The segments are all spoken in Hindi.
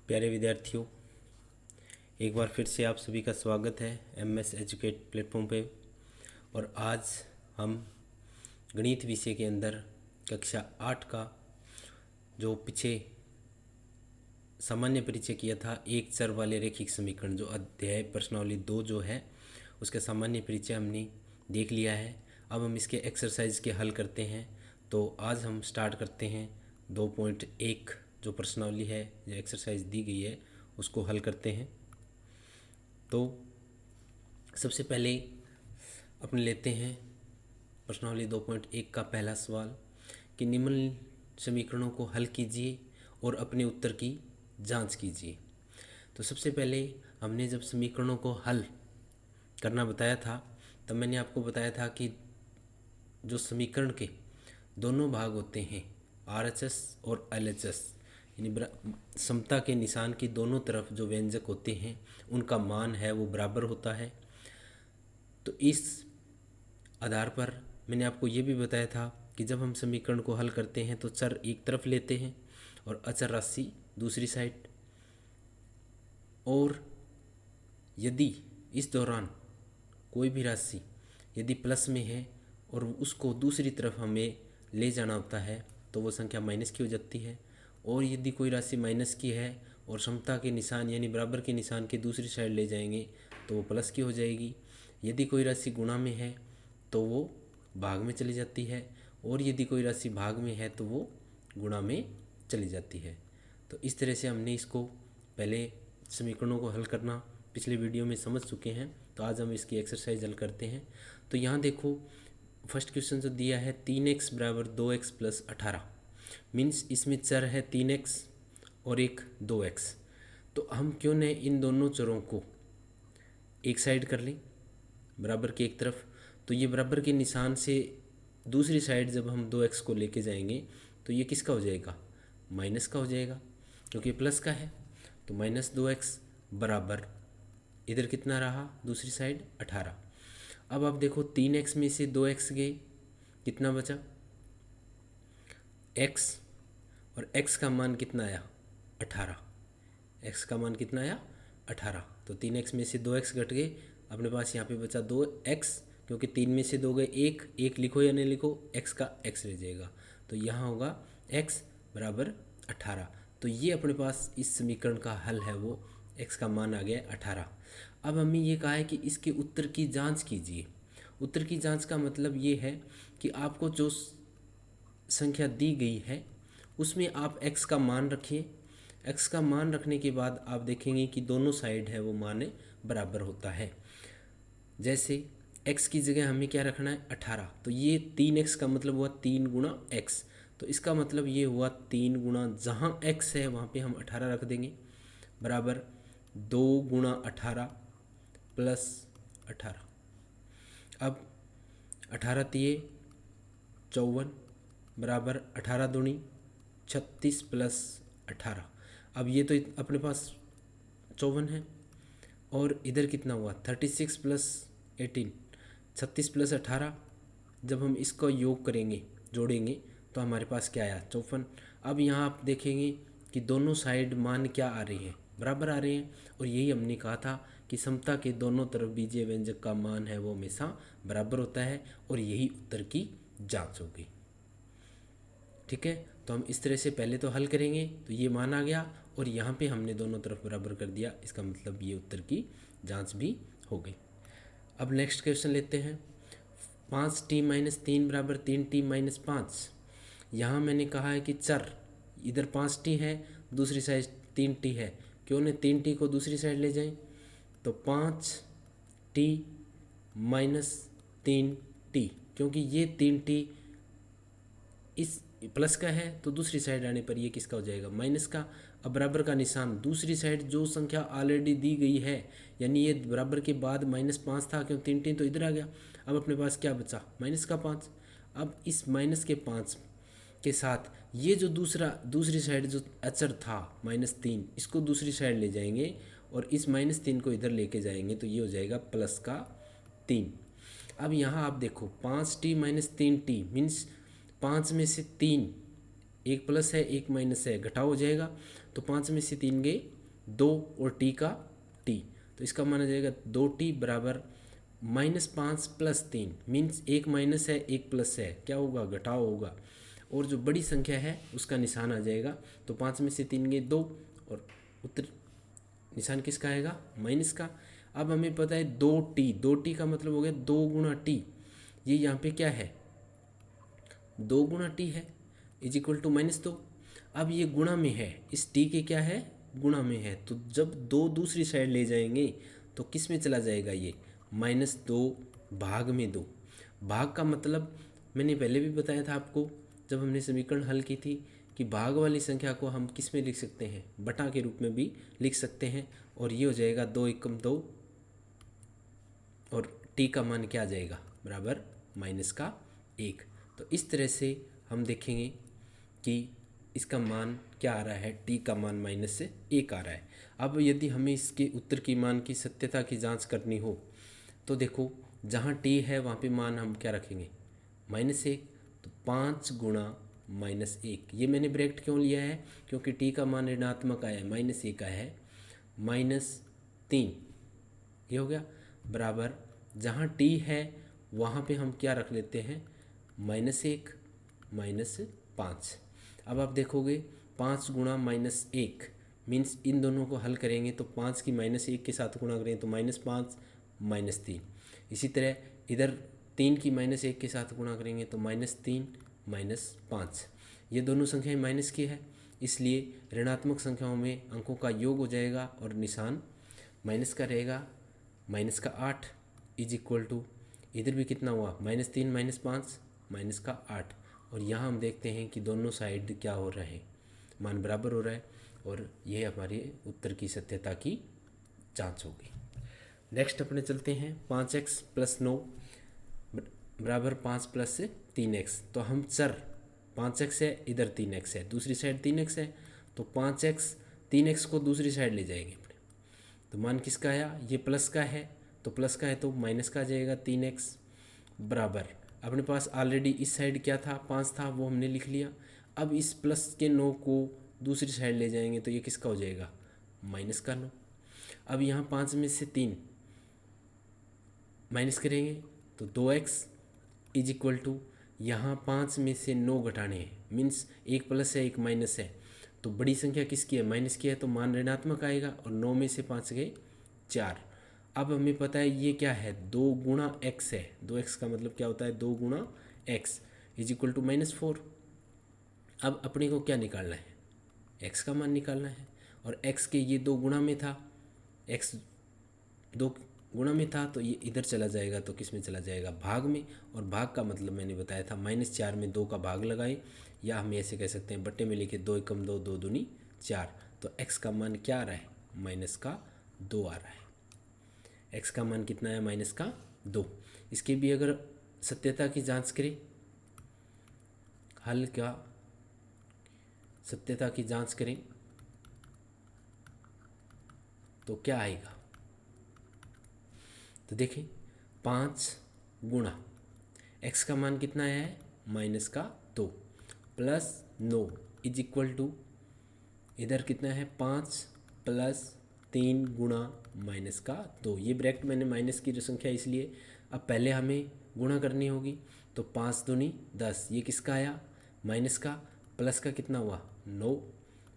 प्यारे विद्यार्थियों, एक बार फिर से आप सभी का स्वागत है एमएस एजुकेट प्लेटफॉर्म पे। और आज हम गणित विषय के अंदर कक्षा 8 का जो पीछे सामान्य परिचय किया था, एक चर वाले रैखिक समीकरण, जो अध्याय प्रश्नावली 2 जो है उसका सामान्य परिचय हमने देख लिया है। अब हम इसके एक्सरसाइज के हल करते हैं। तो आज हम स्टार्ट करते हैं 2.1 जो प्रश्नावली है, जो एक्सरसाइज दी गई है उसको हल करते हैं। तो सबसे पहले अपने लेते हैं प्रश्नावली 2.1 का पहला सवाल कि निम्न समीकरणों को हल कीजिए और अपने उत्तर की जांच कीजिए। तो सबसे पहले हमने जब समीकरणों को हल करना बताया था तब मैंने आपको बताया था कि जो समीकरण के दोनों भाग होते हैं RHS और LHS, यानी समता के निशान की दोनों तरफ जो व्यंजक होते हैं उनका मान है वो बराबर होता है। तो इस आधार पर मैंने आपको ये भी बताया था कि जब हम समीकरण को हल करते हैं तो चर एक तरफ लेते हैं और अचर राशि दूसरी साइड, और यदि इस दौरान कोई भी राशि यदि प्लस में है और उसको दूसरी तरफ हमें ले जाना होता है तो वो संख्या माइनस की हो जाती है। और यदि कोई राशि माइनस की है और समता के निशान यानी बराबर के निशान के दूसरी साइड ले जाएंगे तो वो प्लस की हो जाएगी। यदि कोई राशि गुणा में है तो वो भाग में चली जाती है, और यदि कोई राशि भाग में है तो वो गुणा में चली जाती है। तो इस तरह से हमने इसको पहले समीकरणों को हल करना पिछले वीडियो में समझ चुके हैं। तो आज हम इसकी एक्सरसाइज हल करते हैं। तो यहाँ देखो, फर्स्ट क्वेश्चन जो दिया है 3x बराबर 2x प्लस 18, मीन्स इसमें चर है 3x और एक 2x। तो हम क्यों न इन दोनों चरों को एक साइड कर लें बराबर के एक तरफ। तो ये बराबर के निशान से दूसरी साइड जब हम 2x को लेके जाएंगे तो ये किसका हो जाएगा, माइनस का हो जाएगा, क्योंकि प्लस का है। तो -2x बराबर इधर कितना रहा दूसरी साइड 18। अब आप देखो 3x में से 2x गए, कितना बचा x, और x का मान कितना आया 18। x का मान कितना आया 18। तो 3x में से 2x घट गए, अपने पास यहाँ पे बचा 2x, क्योंकि 3 में से 2 गए 1 लिखो या नहीं लिखो, x का x रह जाएगा। तो यहाँ होगा x बराबर 18। तो ये अपने पास इस समीकरण का हल है, वो x का मान आ गया 18। अब हमें ये कहा है कि इसके उत्तर की जांच कीजिए। उत्तर की जांच का मतलब ये है कि आपको जो संख्या दी गई है उसमें आप x का मान रखिए। x का मान रखने के बाद आप देखेंगे कि दोनों साइड है वो मान बराबर होता है। जैसे x की जगह हमें क्या रखना है 18, तो ये 3x का मतलब हुआ 3 गुणा x। तो इसका मतलब ये हुआ 3 गुणा, जहाँ x है वहाँ पे हम 18 रख देंगे, बराबर 2 गुणा 18 प्लस 18। अब 18 तिये 54 बराबर 18 दूनी 36 प्लस 18। अब ये तो अपने पास 54 है, और इधर कितना हुआ 36 प्लस 18, 36 प्लस 18। जब हम इसको योग करेंगे, जोड़ेंगे, तो हमारे पास क्या आया 54। अब यहाँ आप देखेंगे कि दोनों साइड मान क्या आ रही है, बराबर आ रहे हैं। और यही हमने कहा था कि समता के दोनों तरफ बीजीय व्यंजक का मान है वो हमेशा बराबर होता है, और यही उत्तर की जांच होगी। ठीक है, तो हम इस तरह से पहले तो हल करेंगे, तो ये मान आ गया और यहाँ पे हमने दोनों तरफ बराबर कर दिया, इसका मतलब ये उत्तर की जांच भी हो गई। अब नेक्स्ट क्वेश्चन लेते हैं। 5t - 3 बराबर 3t - 5। यहाँ मैंने कहा है कि चर इधर 5t है, दूसरी साइड 3t है, क्यों न 3t को दूसरी साइड ले जाएं। तो 5t - 3t, क्योंकि ये 3t इस प्लस का है तो दूसरी साइड आने पर ये किसका हो जाएगा, माइनस का। अब बराबर का निशान दूसरी साइड जो संख्या ऑलरेडी दी गई है, यानी ये बराबर के बाद -5 था, क्यों 3t तो इधर आ गया। अब अपने पास क्या बचा -5। अब इस -5 के साथ ये जो दूसरी साइड जो अचर था -3, इसको दूसरी साइड ले जाएंगे और इस -3 को इधर लेके जाएंगे, तो ये हो जाएगा +3। अब यहाँ आप देखो 5t - 3t मीन्स 5 में से 3, एक प्लस है एक माइनस है, घटाव हो जाएगा। तो 5 में से 3 गए 2 और टी का टी, तो इसका मान आ जाएगा 2t बराबर -5 + 3, मीन्स एक माइनस है एक प्लस है, क्या होगा, घटाव होगा। और जो बड़ी संख्या है उसका निशान आ जाएगा, तो 5 में से 3 गए 2 और उत्तर निशान किसका आएगा, माइनस का। अब हमें पता है 2t, 2t का मतलब हो गया 2 गुणा टी, ये यहाँ पे क्या है 2 गुणा टी है, = -2। अब ये गुणा में है, इस टी के क्या है, गुणा में है, तो जब 2 दूसरी साइड ले जाएंगे तो किस में चला जाएगा ये, -2 भाग में 2। भाग का मतलब मैंने पहले भी बताया था आपको जब हमने समीकरण हल की थी कि भाग वाली संख्या को हम किस में लिख सकते हैं, बटा के रूप में भी लिख सकते हैं। और ये हो जाएगा 2 एकम 2 और टी का मान क्या आ जाएगा, बराबर -1। तो इस तरह से हम देखेंगे कि इसका मान क्या आ रहा है, टी का मान -1 आ रहा है। अब यदि हमें इसके उत्तर की मान की सत्यता की जांच करनी हो तो देखो जहाँ टी है वहाँ पे मान हम क्या रखेंगे, -1, तो 5 गुणा -1। ये मैंने ब्रैकेट क्यों लिया है, क्योंकि टी का मान ऋणात्मक आया है, -1 आया है, -3 ये हो गया, बराबर जहाँ टी है वहाँ पे हम क्या रख लेते हैं, -1 -5। अब आप देखोगे 5 गुणा -1 मीन्स इन दोनों को हल करेंगे तो 5 की -1 के साथ गुणा करें तो -5 -3। इसी तरह इधर 3 की -1 के साथ गुणा करेंगे तो -3 -5। ये दोनों संख्याएं माइनस की है, इसलिए ऋणात्मक संख्याओं में अंकों का योग हो जाएगा और निशान माइनस का रहेगा, -8 = इधर भी कितना हुआ, -3 -5 -8। और यहाँ हम देखते हैं कि दोनों साइड क्या हो रहे हैं, मान बराबर हो रहा है, और यह हमारे उत्तर की सत्यता की जांच होगी। नेक्स्ट अपने चलते हैं 5x + 9 बराबर 5 + 3x। तो हम चर 5x है, इधर 3x है, दूसरी साइड 3x है, तो 5x 3x को दूसरी साइड ले जाएंगे अपने, तो मान किसका आया, ये प्लस का है, तो प्लस का है तो माइनस का आ जाएगा 3x बराबर अपने पास ऑलरेडी इस साइड क्या था, 5 था, वो हमने लिख लिया। अब इस प्लस के 9 को दूसरी साइड ले जाएंगे तो ये किसका हो जाएगा, माइनस का 9। अब यहाँ 5 में से 3 माइनस करेंगे तो 2x = यहाँ 5 में से 9 घटाने हैं, मीन्स एक प्लस है एक माइनस है, तो बड़ी संख्या किसकी है, माइनस की है, तो मान ऋणात्मक आएगा, और 9 में से 5 गए 4। अब हमें पता है ये क्या है, 2 गुणा x है, 2x का मतलब क्या होता है, 2 गुणा x = -4। अब अपने को क्या निकालना है, x का मान निकालना है, और x के ये 2 गुणा में था, x 2 गुणा में था, तो ये इधर चला जाएगा, तो किस में चला जाएगा, भाग में। और भाग का मतलब मैंने बताया था, -4 में 2 का भाग लगाएं, या हम ऐसे कह सकते हैं बट्टे में लिखे 2 एकम 2 2 दूनी 4। तो x का मान क्या आ रहा है, -2 आ रहा है। x का मान कितना है, -2। इसकी भी अगर सत्यता की जांच करें, हल का सत्यता की जांच करें तो क्या आएगा, तो देखें 5 गुणा x का मान कितना है, -2 प्लस 9 = इधर कितना है, 5 + 3 गुणा -2। ये ब्रैकेट मैंने माइनस की जो संख्या इसलिए, अब पहले हमें गुणा करनी होगी, तो 5 दूनी 10, ये किसका आया, माइनस का, प्लस का कितना हुआ 9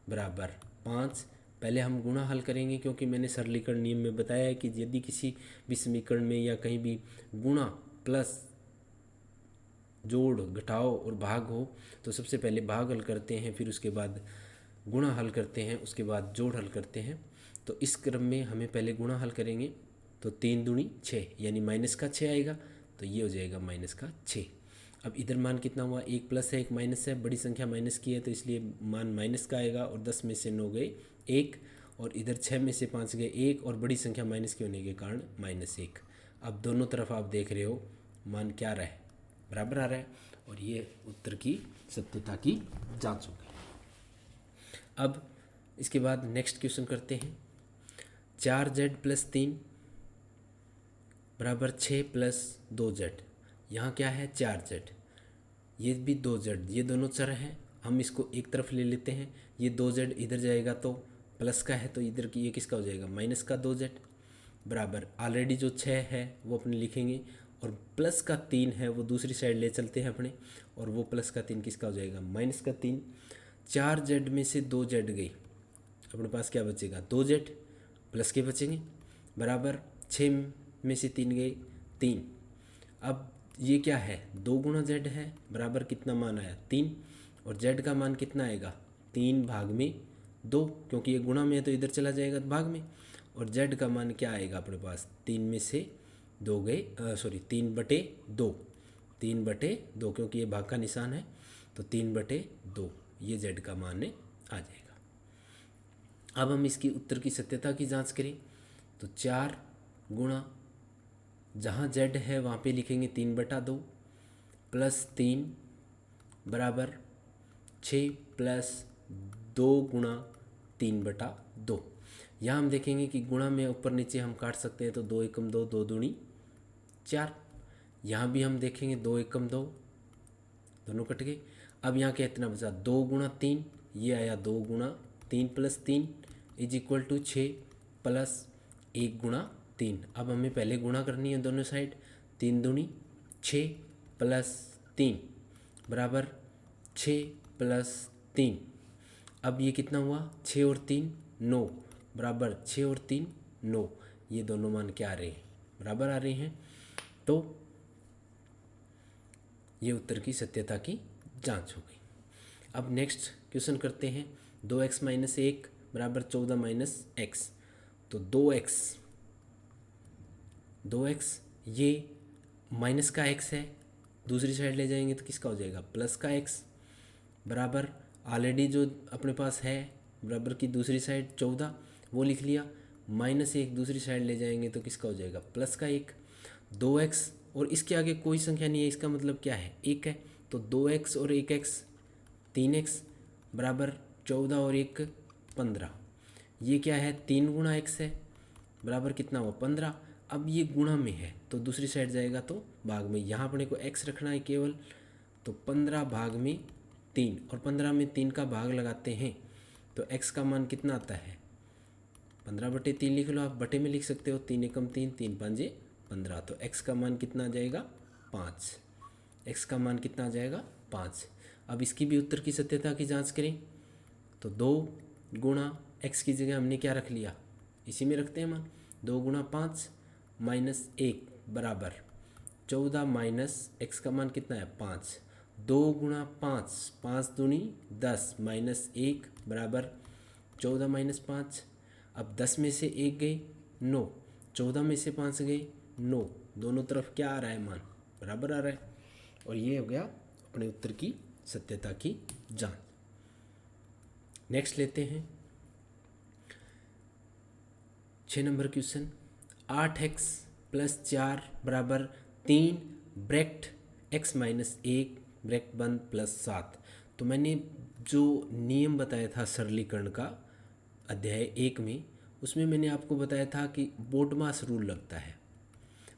बराबर 5। पहले हम गुणा हल करेंगे, क्योंकि मैंने सरलीकरण नियम में बताया है कि यदि किसी भी समीकरण में या कहीं भी गुणा प्लस जोड़ घटाव और भाग हो तो सबसे पहले भाग हल करते हैं, फिर उसके बाद गुणा हल करते हैं, उसके बाद जोड़ हल करते हैं। तो इस क्रम में हमें पहले गुणा हल करेंगे, तो 3 दूनी 6 यानी -6 आएगा, तो ये हो जाएगा -6। अब इधर मान कितना हुआ, एक प्लस है एक माइनस है, बड़ी संख्या माइनस की है तो इसलिए मान माइनस का आएगा, और 10 में से 9 गए 1, और इधर 6 में से 5 गए 1, और बड़ी संख्या माइनस की होने के कारण -1। अब दोनों तरफ आप देख रहे हो मान क्या आ रहा है, बराबर आ रहा है, और ये उत्तर की सत्यता की जांच हो गई। अब इसके बाद नेक्स्ट क्वेश्चन करते हैं, 4z + 3 बराबर 6 + 2z। यहाँ क्या है, 4z, ये भी 2z, ये दोनों चर हैं, हम इसको एक तरफ ले लेते हैं, ये 2z इधर जाएगा तो प्लस का है तो इधर की ये किसका हो जाएगा, माइनस का 2z बराबर ऑलरेडी जो 6 है वो अपने लिखेंगे और प्लस का 3 है वो दूसरी साइड ले चलते हैं अपने, और वो प्लस का 3 किसका हो जाएगा, माइनस का 3। 4z में से 2z गई, अपने पास क्या बचेगा, 2z प्लस के बचेंगे बराबर 6 में से 3 गए 3। अब ये क्या है, 2 गुणा z है बराबर कितना मान आया 3, और z का मान कितना आएगा 3 भाग में 2, क्योंकि ये गुणा में है तो इधर चला जाएगा भाग में, और z का मान क्या आएगा अपने पास 3 में से 2 गए 3/2, 3/2 क्योंकि ये भाग का निशान है तो 3/2 ये z का मान आ जाएगा। अब हम इसकी उत्तर की सत्यता की जांच करें तो 4 गुणा जहाँ z है वहाँ पे लिखेंगे 3/2 प्लस 3 बराबर 6 प्लस 2 गुणा 3/2। यहाँ हम देखेंगे कि गुणा में ऊपर नीचे हम काट सकते हैं तो 2 एकम 2, 2 दूनी 4। यहाँ भी हम देखेंगे 2 एकम 2, दोनों कट गए। अब यहाँ क्या इतना बचा, 2 गुणा 3, ये आया 2 गुणा 3 plus 3 is equal to 6 plus 1 गुणा 3। अब हमें पहले गुणा करनी है दोनों साइड, 3 दूनी 6 प्लस 3 बराबर 6 प्लस 3। अब ये कितना हुआ, 6 और 3 9 बराबर 6 और 3 9, ये दोनों मान क्या आ रहे हैं, बराबर आ रहे हैं। तो ये उत्तर की सत्यता की जांच हो गई। अब नेक्स्ट क्वेश्चन करते हैं, 2x माइनस 1 बराबर 14 माइनस एक्स। तो 2x ये माइनस का x है, दूसरी साइड ले जाएंगे तो किसका हो जाएगा, प्लस का x बराबर ऑलरेडी जो अपने पास है बराबर की दूसरी साइड 14 वो लिख लिया, माइनस 1 दूसरी साइड ले जाएंगे तो किसका हो जाएगा, प्लस का 1। 2x और इसके आगे कोई संख्या नहीं है, इसका मतलब क्या है, 1 है, तो 2x और 1x 3x बराबर 14 और 1 15। ये क्या है, 3 गुणा x है बराबर कितना हुआ 15। अब ये गुणा में है तो दूसरी साइड जाएगा तो भाग में, यहाँ अपने को x रखना है केवल, तो 15 भाग में 3, और 15 में 3 का भाग लगाते हैं तो x का मान कितना आता है, 15/3 लिख लो, आप बटे में लिख सकते हो, 3 एकम 3, 3 5 15, तो x का मान कितना आ जाएगा 5, x का मान कितना आ जाएगा 5। अब इसकी भी उत्तर की सत्यता की जांच करें तो 2 गुणा x की जगह हमने क्या रख लिया, इसी में रखते हैं मान, 2 गुणा 5 माइनस 1 बराबर 14 माइनस x का मान कितना है 5। 2 गुणा 5, 5 दूनी 10 माइनस 1 बराबर 14 माइनस 5। अब 10 में से 1 गए 9, 14 में से 5 गए 9, दोनों तरफ क्या आ रहा है मान, बराबर आ रहा है, और ये हो गया अपने उत्तर की सत्यता की जांच। नेक्स्ट लेते हैं 6 नंबर क्वेश्चन, 8x प्लस 4 बराबर 3 ब्रैकेट x माइनस 1 ब्रैकेट बंद प्लस 7। तो मैंने जो नियम बताया था सरलीकरण का अध्याय 1 में, उसमें मैंने आपको बताया था कि बोडमास रूल लगता है।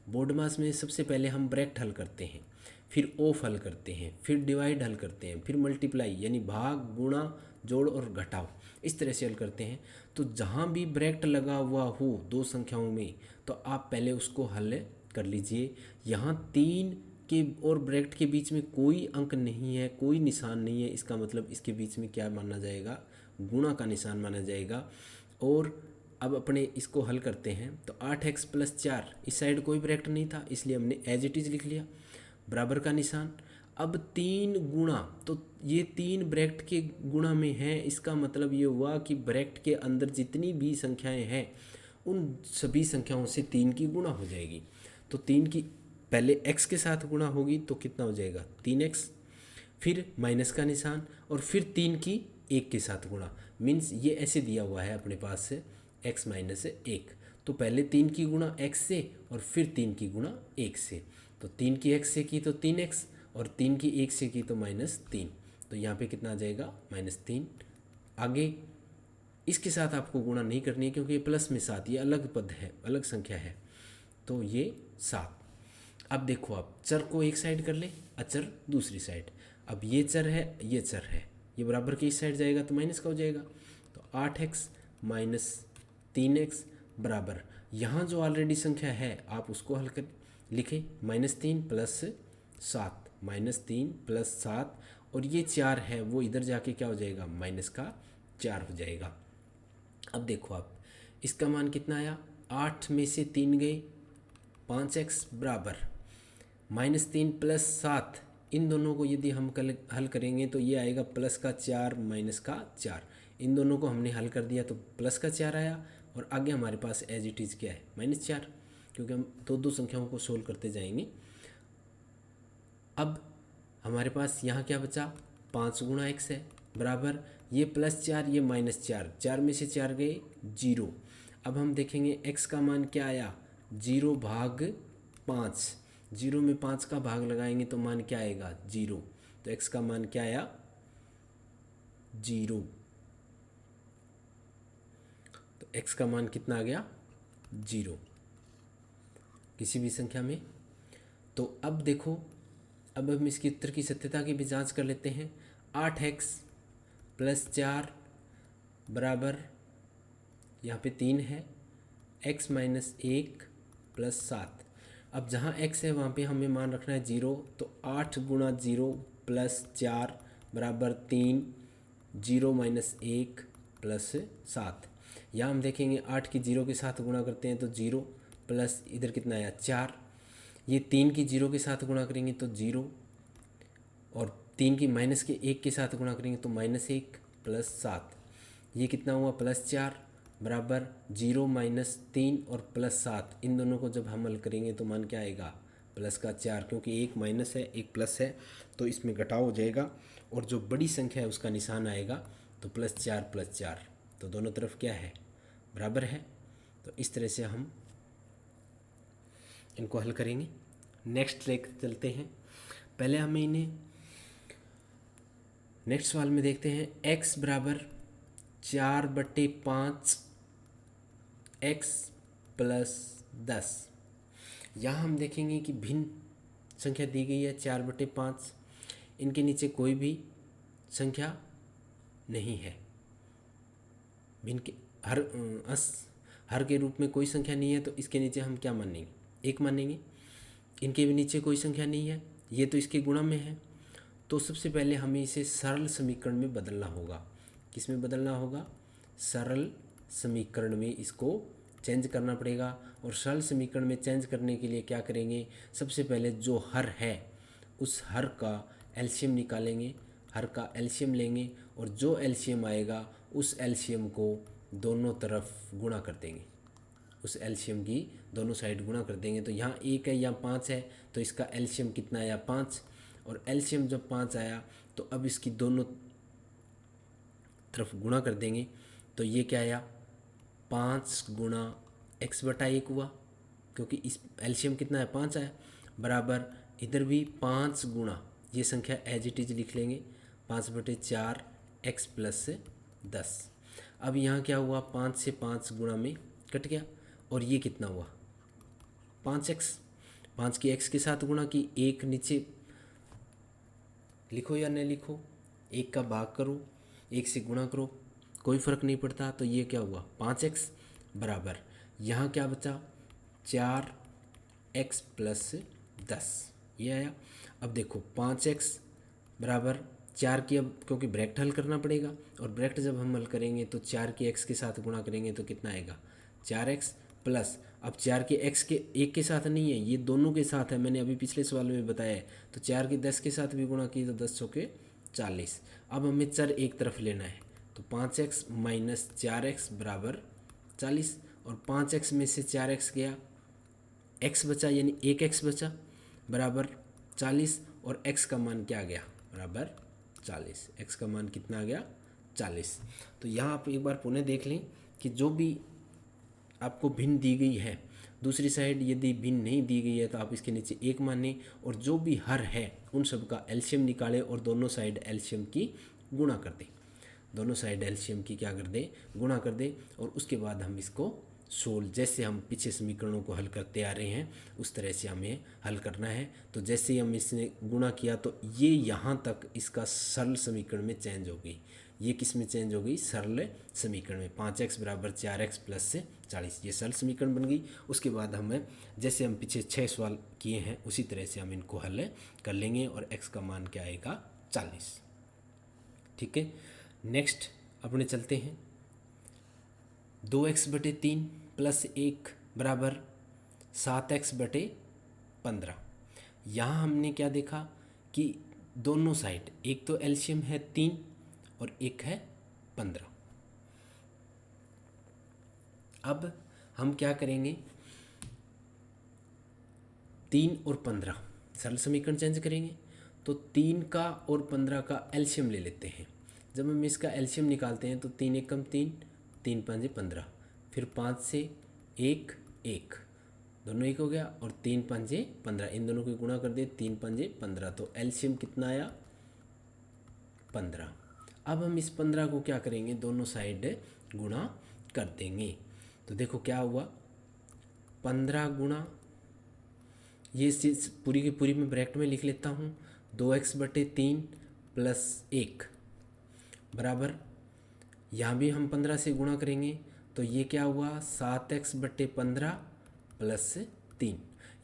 बोडमास में सबसे पहले हम ब्रैकेट हल करते हैं, फिर ऑफ हल करते हैं, फिर डिवाइड हल करते हैं, फिर मल्टीप्लाई यानी भाग गुणा जोड़ और घटाव, इस तरह से हल करते हैं। तो जहाँ भी ब्रैकेट लगा हुआ हो दो संख्याओं में तो आप पहले उसको हल कर लीजिए। यहाँ 3 के और ब्रैकेट के बीच में कोई अंक नहीं है, कोई निशान नहीं है, इसका मतलब इसके बीच में क्या माना जाएगा, गुणा का निशान माना जाएगा। और अब अपने इसको हल करते हैं तो 8x प्लस 4, इस साइड कोई ब्रैकेट नहीं था इसलिए हमने एज इट इज़ लिख लिया, बराबर का निशान। अब 3 गुणा, तो ये 3 ब्रैकेट के गुणा में है, इसका मतलब ये हुआ कि ब्रैकेट के अंदर जितनी भी संख्याएं हैं उन सभी संख्याओं से 3 की गुणा हो जाएगी। तो 3 की पहले x के साथ गुणा होगी तो कितना हो जाएगा 3x, फिर माइनस का निशान, और फिर 3 की 1 के साथ गुणा। मीन्स ये ऐसे दिया हुआ है अपने पास से x माइनस 1, तो पहले 3 की गुणा x से और फिर 3 की गुणा 1 से। तो 3 की x से की तो 3x और 3 की 1 से की तो -3, तो यहाँ पे कितना आ जाएगा -3। आगे इसके साथ आपको गुणा नहीं करनी है क्योंकि ये प्लस में 7, ये अलग पद है, अलग संख्या है, तो ये 7। अब देखो आप चर को एक साइड कर ले, अचर दूसरी साइड। अब ये चर है, ये चर है, ये बराबर की इस साइड जाएगा तो माइनस का हो जाएगा। तो 8x माइनस 3x बराबर, यहाँ जो ऑलरेडी संख्या है आप उसको हल कर लिखें, -3 प्लस 7, -3 प्लस 7, और ये 4 है वो इधर जाके क्या हो जाएगा, -4 हो जाएगा। अब देखो आप इसका मान कितना आया, 8 में से 3 गए, 5x बराबर -3 प्लस 7, इन दोनों को यदि हम हल करेंगे तो ये आएगा +4 -4, इन दोनों को हमने हल कर दिया तो +4 आया, और आगे हमारे पास एज इट इज़ क्या है, -4, क्योंकि हम दो संख्याओं को सोल्व करते जाएंगे। अब हमारे पास यहाँ क्या बचा, 5 गुणा x है बराबर, ये +4 ये -4, 4 में से 4 गए 0। अब हम देखेंगे x का मान क्या आया, 0/5, 0 में 5 का भाग लगाएंगे तो मान क्या आएगा, 0। तो x का मान क्या आया, 0। तो x का मान कितना आ गया, 0 किसी भी संख्या में। तो अब देखो, अब हम इसकी उत्तर की सत्यता की भी जांच कर लेते हैं। 8x + 4 बराबर, यहाँ पे 3 है, x - 1 + 7। अब जहाँ x है वहाँ पे हमें मान रखना है 0, तो 8 गुणा 0 + 4 बराबर 3, 0 - 1 + 7। यहाँ हम देखेंगे 8 की 0 के साथ गुणा करते हैं तो 0, प्लस इधर कितना आया 4, ये 3 की 0 के साथ गुणा करेंगे तो 0, और 3 की -1 के साथ गुणा करेंगे तो -1 + 7, ये कितना हुआ +4 बराबर 0 - 3 और +7, इन दोनों को जब हम हल करेंगे तो मान क्या आएगा, +4, क्योंकि एक माइनस है एक प्लस है तो इसमें घटाव हो जाएगा, और जो बड़ी संख्या है उसका निशान आएगा तो +4 + 4, तो दोनों तरफ क्या है, बराबर है। तो इस तरह से हम इनको हल करेंगे। नेक्स्ट लेकर चलते हैं, पहले हमें इन्हें नेक्स्ट सवाल में देखते हैं। x बराबर 4/5 x + 10, यहाँ हम देखेंगे कि भिन्न संख्या दी गई है 4/5, इनके नीचे कोई भी संख्या नहीं है, भिन्न के हर के रूप में कोई संख्या नहीं है, तो इसके नीचे हम क्या मानेंगे, 1 मानेंगे। इनके भी नीचे कोई संख्या नहीं है, ये तो इसके गुणा में है, तो सबसे पहले हमें इसे सरल समीकरण में बदलना होगा। किस में बदलना होगा, सरल समीकरण में इसको चेंज करना पड़ेगा। और सरल समीकरण में चेंज करने के लिए क्या करेंगे, सबसे पहले जो हर है उस हर का एलसीएम निकालेंगे, हर का एलसीएम लेंगे, और जो एलसीएम आएगा उस एलसीएम को दोनों तरफ गुणा कर देंगे, उस एलसीएम की दोनों साइड गुणा कर देंगे। तो यहाँ 1 है, यहाँ 5 है, तो इसका एलसीएम कितना आया, 5, और एलसीएम जब 5 आया तो अब इसकी दोनों तरफ गुणा कर देंगे, तो ये क्या आया, 5 गुणा x/1 हुआ, क्योंकि इस एलसीएम कितना है, 5 आया, बराबर इधर भी 5 गुणा, ये संख्या एज इट इज लिख लेंगे, 5/4 x + 10। अब यहाँ क्या हुआ, 5 से 5 गुणा में कट गया, और ये कितना हुआ, 5x, 5 की x के साथ गुणा की, 1 नीचे लिखो या नहीं लिखो, 1 का भाग करो, 1 से गुणा करो, कोई फ़र्क नहीं पड़ता। तो ये क्या हुआ, 5x बराबर, यहाँ क्या बचा, 4x + 10, ये आया। अब देखो 5x बराबर 4 की, अब क्योंकि ब्रैकेट हल करना पड़ेगा, और ब्रैकेट जब हम हल करेंगे तो 4 की x के साथ गुणा करेंगे तो कितना आएगा, 4x प्लस, अब 4 के x के 1 के साथ नहीं है, ये दोनों के साथ है, मैंने अभी पिछले सवाल में बताया है। तो 4 के 10 के साथ भी गुणा किए तो 10 चौके 40। अब हमें चर एक तरफ लेना है, तो 5x - 4x बराबर 40, और 5x में से 4x गया, x बचा, यानी 1x बचा बराबर 40, और x का मान क्या आ गया, बराबर 40। x का मान कितना आ गया, 40। तो यहाँ आप एक बार पुनः देख लें कि जो भी आपको भिन्न दी गई है, दूसरी साइड यदि भिन्न नहीं दी गई है तो आप इसके नीचे 1 मानें, और जो भी हर है उन सब का एलसीएम निकालें और दोनों साइड एलसीएम की गुणा कर दें, दोनों साइड एलसीएम की क्या कर दें, गुणा कर दें, और उसके बाद हम इसको सोल्व, जैसे हम पीछे समीकरणों को हल करते आ रहे हैं उस तरह से हमें हल करना है। तो जैसे ही हम इसने गुणा किया तो ये यहाँ तक इसका सरल समीकरण में चेंज हो गई, ये किस में चेंज हो गई, सरल समीकरण में। 5x बराबर 4x प्लस से 40, ये सरल समीकरण बन गई। उसके बाद हमें जैसे हम पीछे 6 सवाल किए हैं उसी तरह से हम इनको हल कर लेंगे और x का मान क्या आएगा, 40। ठीक है, नेक्स्ट अपने चलते हैं। 2x/3 प्लस 1 बराबर 7x/15। यहाँ हमने क्या देखा कि दोनों साइड, एक तो एलसीएम है 3 और एक है 15। अब हम क्या करेंगे, 3 और 15 सरल समीकरण चेंज करेंगे। तो 3 का और 15 का एलसीएम ले लेते हैं। जब हम इसका एलसीएम निकालते हैं तो 3 × 1 = 3, 3 × 5 = 15, फिर 5 से 1 1, दोनों एक हो गया, और 3 × 5 = 15, इन दोनों को गुणा कर दिए, 3 × 5 = 15, तो एलसीएम कितना आया, 15। अब हम इस 15 को क्या करेंगे, दोनों साइड गुणा कर देंगे। तो देखो क्या हुआ, 15 गुणा, ये चीज़ पूरी की पूरी मैं ब्रैकेट में लिख लेता हूँ, 2x/3 प्लस 1 बराबर, यहाँ भी हम 15 से गुणा करेंगे तो ये क्या हुआ, 7x/15 प्लस 3,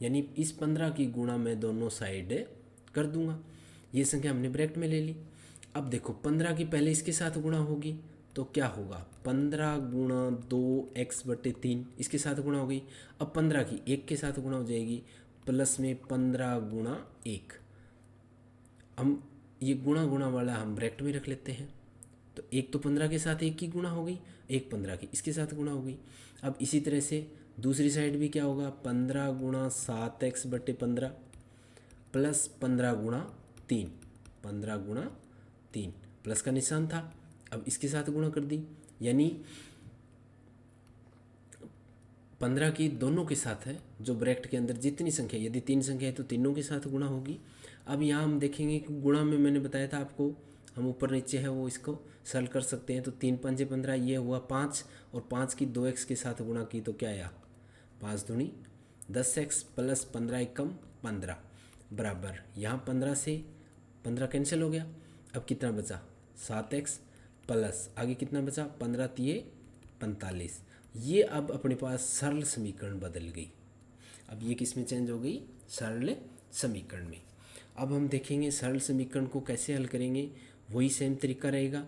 यानी इस 15 की गुणा मैं दोनों साइड कर दूंगा। ये संख्या हमने ब्रैकेट में ले ली। अब देखो 15 की पहले इसके साथ गुणा होगी तो क्या होगा, 15 गुणा 2x/3 इसके साथ गुणा हो गई। अब 15 की 1 के साथ गुणा हो जाएगी, प्लस में 15 गुणा 1। हम ये गुणा गुणा वाला हम ब्रैकेट में रख लेते हैं। तो एक तो 15 के साथ 1 की गुणा हो गई, एक 15 की इसके साथ गुणा हो गई। अब इसी तरह से दूसरी साइड भी क्या होगा, 15 गुणा 7x/15 प्लस 15 गुणा 3, 15 गुणा 3, प्लस का निशान था, अब इसके साथ गुणा कर दी, यानी 15 की दोनों के साथ है, जो ब्रैकेट के अंदर जितनी संख्या, यदि 3 संख्या है तो तीनों के साथ गुणा होगी। अब यहाँ हम देखेंगे कि गुणा में मैंने बताया था आपको, हम ऊपर नीचे है वो इसको सरल कर सकते हैं। तो 3 × 5 = 15, ये हुआ 5, और 5 की 2x के साथ गुणा की तो क्या आया, 5 दूनी 10x प्लस 15 × 1 = 15 बराबर, यहाँ 15 से 15 कैंसिल हो गया। अब कितना बचा, 7x प्लस आगे कितना बचा, 15 × 3 = 45। ये अब अपने पास सरल समीकरण बदल गई। अब ये किस में चेंज हो गई, सरल समीकरण में। अब हम देखेंगे सरल समीकरण को कैसे हल करेंगे, वही सेम तरीका रहेगा।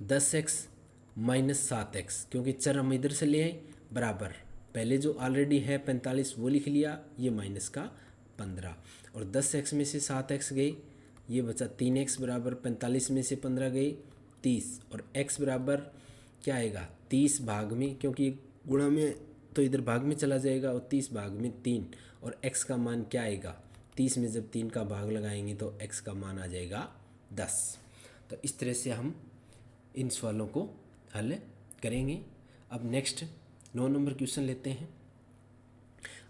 10x - 7x, क्योंकि चर हम इधर से ले आए, बराबर पहले जो ऑलरेडी है 45 वो लिख लिया, ये माइनस का 15, और 10x में से 7x गए, ये बचा 3x बराबर 45 में से 15 गए 30, और x बराबर क्या आएगा, 30 भाग में, क्योंकि गुणा में तो इधर भाग में चला जाएगा, और 30 भाग में 3, और x का मान क्या आएगा, 30 में जब 3 का भाग लगाएंगे तो x का मान आ जाएगा 10। तो इस तरह से हम इन सवालों को हल करेंगे। अब नेक्स्ट 9 नंबर क्वेश्चन लेते हैं।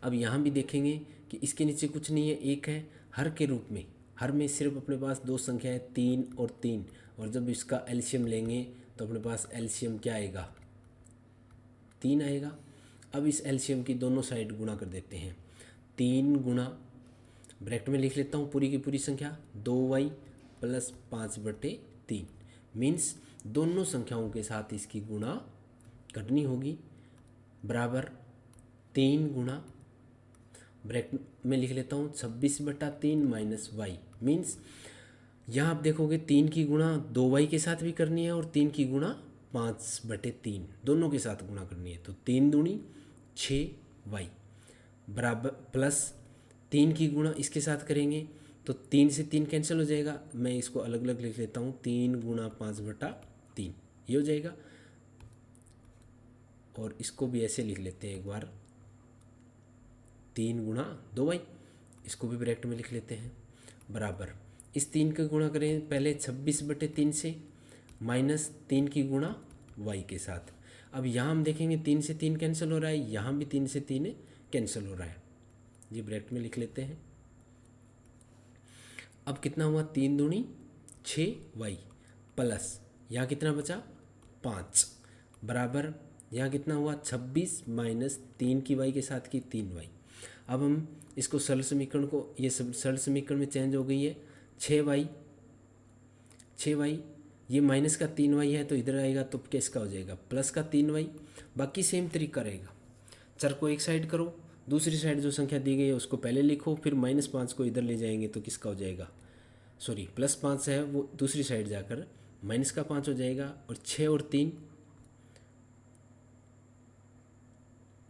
अब यहाँ भी देखेंगे कि इसके नीचे कुछ नहीं है, एक है हर के रूप में, हर में सिर्फ अपने पास दो संख्या है 3 और 3, और जब इसका एलसीएम लेंगे तो अपने पास एलसीएम क्या आएगा, 3 आएगा। अब इस एलसीएम की दोनों साइड गुणा कर देते हैं, 3 गुणा, ब्रैकेट में लिख लेता हूँ पूरी की पूरी संख्या, 2y प्लस 5/3, मीन्स दोनों संख्याओं के साथ इसकी गुणा करनी होगी, बराबर 3 गुणा, ब्रैकेट में लिख लेता हूँ 26/3 माइनस y, मीन्स यहाँ आप देखोगे 3 की गुणा 2y के साथ भी करनी है, और 3 की गुणा 5/3 दोनों के साथ गुणा करनी है। तो 3 दूनी 6y बराबर, प्लस 3 की गुणा इसके साथ करेंगे तो 3 से 3 कैंसिल हो जाएगा, मैं इसको अलग अलग लिख लेता हूँ, 3 गुणा 5/3 ये हो जाएगा, और इसको भी ऐसे लिख लेते हैं एक बार, 3 गुणा 2y, इसको भी ब्रैकेट में लिख लेते हैं, बराबर इस 3 का गुणा करें पहले 26/3 से, माइनस 3 की गुणा y के साथ। अब यहाँ हम देखेंगे 3 से 3 कैंसिल हो रहा है, यहाँ भी 3 से 3 कैंसिल हो रहा है, ये ब्रैकेट में लिख लेते हैं। अब कितना हुआ, 3 दूनी 6y प्लस यहाँ कितना बचा 5, बराबर यहाँ कितना हुआ 26 माइनस 3 की y के साथ की 3y। अब हम इसको सरल समीकरण को, ये सब सरल समीकरण में चेंज हो गई है, 6y ये माइनस का 3y है तो इधर आएगा तो किसका हो जाएगा प्लस का 3y। बाकी सेम तरीका रहेगा, चर को एक साइड करो, दूसरी साइड जो संख्या दी गई है उसको पहले लिखो, फिर -5 को इधर ले जाएंगे तो किसका हो जाएगा, सॉरी +5 है वो दूसरी साइड जाकर -5 हो जाएगा। और 6 और 3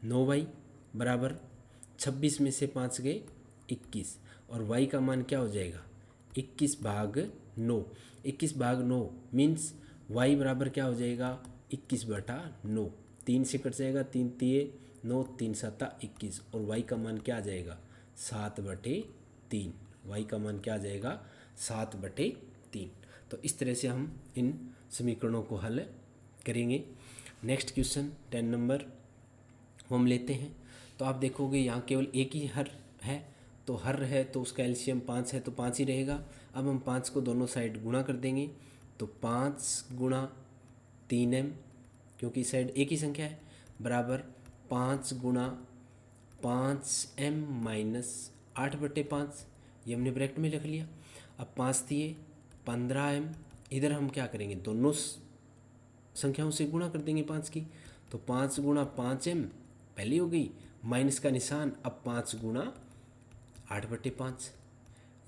9y बराबर 26 में से 5 गए 21, और y का मान क्या हो जाएगा 21/9। 21/9 मीन्स y बराबर क्या हो जाएगा 21/9। 3 से कट जाएगा, 3 तिये 9, 3 7 21, और y का मान क्या आ जाएगा 7/3। y का मान क्या आ जाएगा 7/3। तो इस तरह से हम इन समीकरणों को हल करेंगे। नेक्स्ट क्वेश्चन 10 नंबर हम लेते हैं। तो आप देखोगे यहाँ केवल एक ही हर है, तो हर है तो उसका एलसीएम 5 है तो 5 ही रहेगा। अब हम 5 को दोनों साइड गुणा कर देंगे, तो 5 गुणा 3m, क्योंकि इस साइड एक ही संख्या है, बराबर 5 गुणा 5m माइनस 8/5, ये हमने ब्रैकेट में रख लिया। अब 5 दिए 15m, इधर हम क्या करेंगे दोनों संख्याओं से गुणा कर देंगे 5 की, तो 5 गुणा 5m पहली हो गई, माइनस का निशान, अब 5 गुणा 8/5।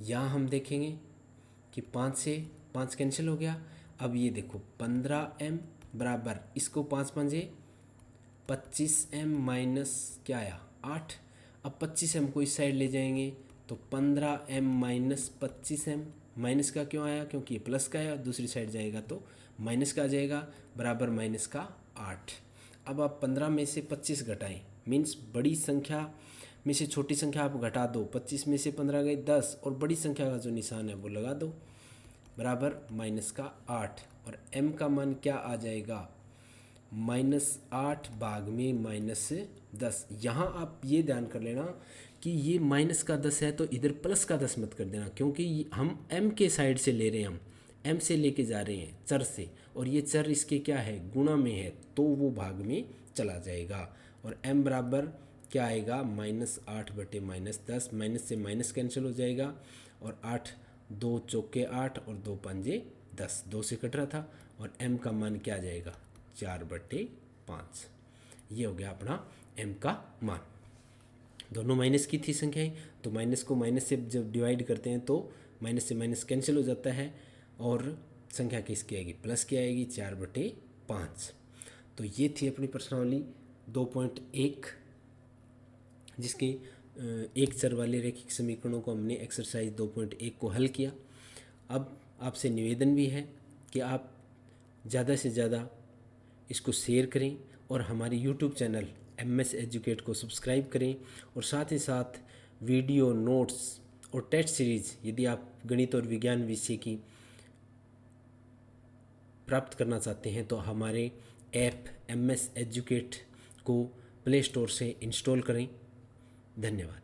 यहाँ हम देखेंगे कि 5 से 5 कैंसिल हो गया। अब ये देखो 15m बराबर, इसको 5 पंजे 25m माइनस क्या आया 8। अब 25m को इस साइड ले जाएंगे तो 15m माइनस 25m, माइनस का क्यों आया क्योंकि ये प्लस का है, दूसरी साइड जाएगा तो माइनस का आ जाएगा, बराबर -8। अब आप 15 में से 25 घटाएं, मीन्स बड़ी संख्या में से छोटी संख्या आप घटा दो। 25 में से 15 गए 10, और बड़ी संख्या का जो निशान है वो लगा दो, बराबर -8। और m का मान क्या आ जाएगा -8 भाग में -10। यहाँ आप ये ध्यान कर लेना कि ये -10 है तो इधर +10 मत कर देना, क्योंकि हम m के साइड से ले रहे हैं, हम m से लेके जा रहे हैं चर से, और ये चर इसके क्या है गुणा में है तो वो भाग में चला जाएगा। और m बराबर क्या आएगा -8/-10, माइनस से माइनस कैंसिल हो जाएगा, और 8 2 चौके 8 और 2 पंजे 10, 2 से कट रहा था, और m का मान क्या आ जाएगा 4/5। ये हो गया अपना m का मान। दोनों माइनस की थी संख्याएं, तो माइनस को माइनस से जब डिवाइड करते हैं तो माइनस से माइनस कैंसिल हो जाता है, और संख्या किसकी आएगी प्लस की आएगी 4/5। तो ये थी अपनी प्रश्नावली 2.1, जिसके एक चर वाले रैखिक समीकरणों को हमने एक्सरसाइज 2.1 को हल किया। अब आपसे निवेदन भी है कि आप ज़्यादा से ज़्यादा इसको शेयर करें, और हमारे यूट्यूब चैनल MS एजुकेट को सब्सक्राइब करें, और साथ ही साथ वीडियो नोट्स और टेस्ट सीरीज़ यदि आप गणित और विज्ञान विषय की प्राप्त करना चाहते हैं तो हमारे ऐप MS एजुकेट को प्ले स्टोर से इंस्टॉल करें। धन्यवाद।